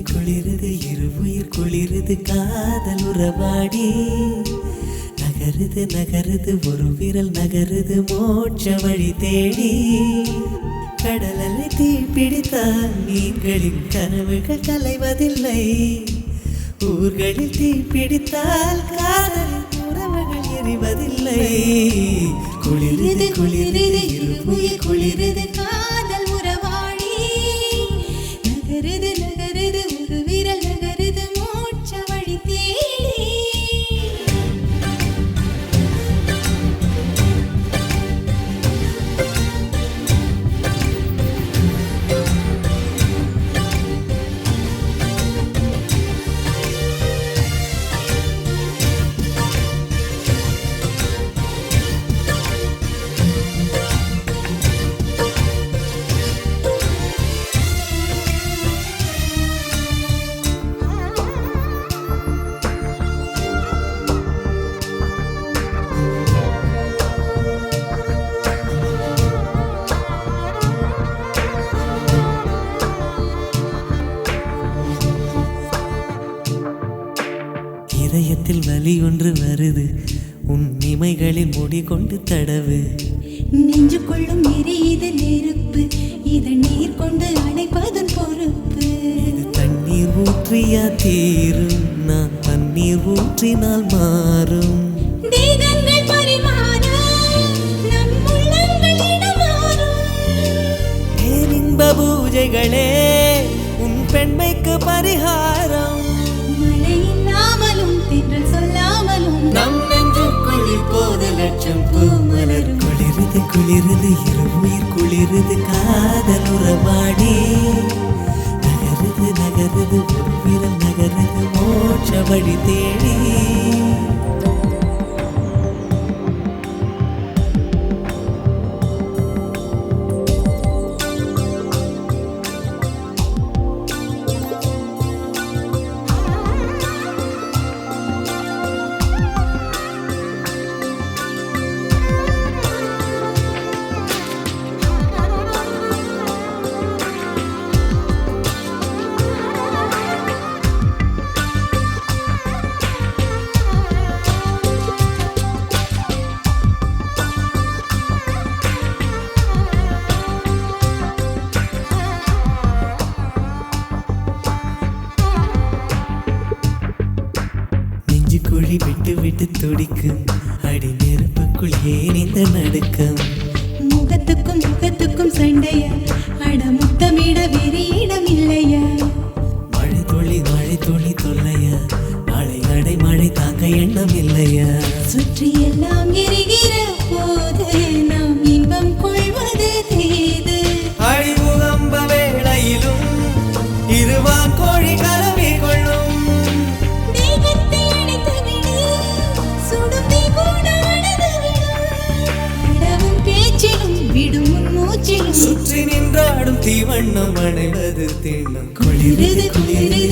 குளிருது இருவுயிர் குளிருது காதல் உறவாடி நகருது நகருது ஒரு விரல் நகருது மோட்ச வழி தேடி கடலலை தீ பிடித்தால் மீன்களின் கனவுகள் கலைவதில்லை ஊர்களில் தீ பிடித்தால் காதலின் உறவுகள் எரிவதில்லை குளிருது குளிருது இருவுயிர் குளிருது காதல் உறவாடி நகருது நகருது ஒரு விரல் நகருது மோட்ச வழி தேடி இதயத்தில் வலி ஒன்று வருது உன் இமைகளில் முடி கொண்டு தடவு நெஞ்சுக்குள்ளும் எரியுது நெருப்பு இதை நீர் கொண்டு அணைப்பதன் பொறுப்பு இது தண்ணீர் ஊற்றியா தீரும் நான் தண்ணீர் ஊற்றினால் மாறும் தேகங்கள் பரிமாற நம் உள்ளங்கள் இடமாறும் பேரின்ப பூஜைகளே உன் பெண்மைக்கு பரிகாரம் மழை இல்லாமலும் தென்றல் சொல்லாமலும் நம் நெஞ்சுக்குள் இப்போது லட்சம் பூ மலரும் குளிருது குளிருது இருவுயிர் குளிருது காதல் உறவாடி நகருது நகருது ஒரு விரல் நகருது மோட்ச வழி தேடி குழி விட்டு விட்டு துடிக்கும் அடி நெருப்புக்குள் ஏன் இந்த நடுக்கம் முகத்துக்கும் முகத்துக்கும் சண்டையா அட முத்தமிட வேறு இடம் இல்லையா மழை துளி தொல்லையா நாளை அடை மழை தாங்க எண்ணம் இல்லையா சுற்றி எல்லாம் எரிகிற போது நாம் இன்பம் கொள்வது தேது அழிவுகம்ப வேளையிலும் இருவான் கோழி கலவி கொள்ளும் தேகத்தை அணைத்து விடு சுடும் தீ கூட அணைத்து விடும் இடவும் பேச்சிலும் விடும் மூச்சிலும் சுற்றி நின்றாடும் தீவண்ணம் அணைவது திண்ணம் குளிருது குளிருது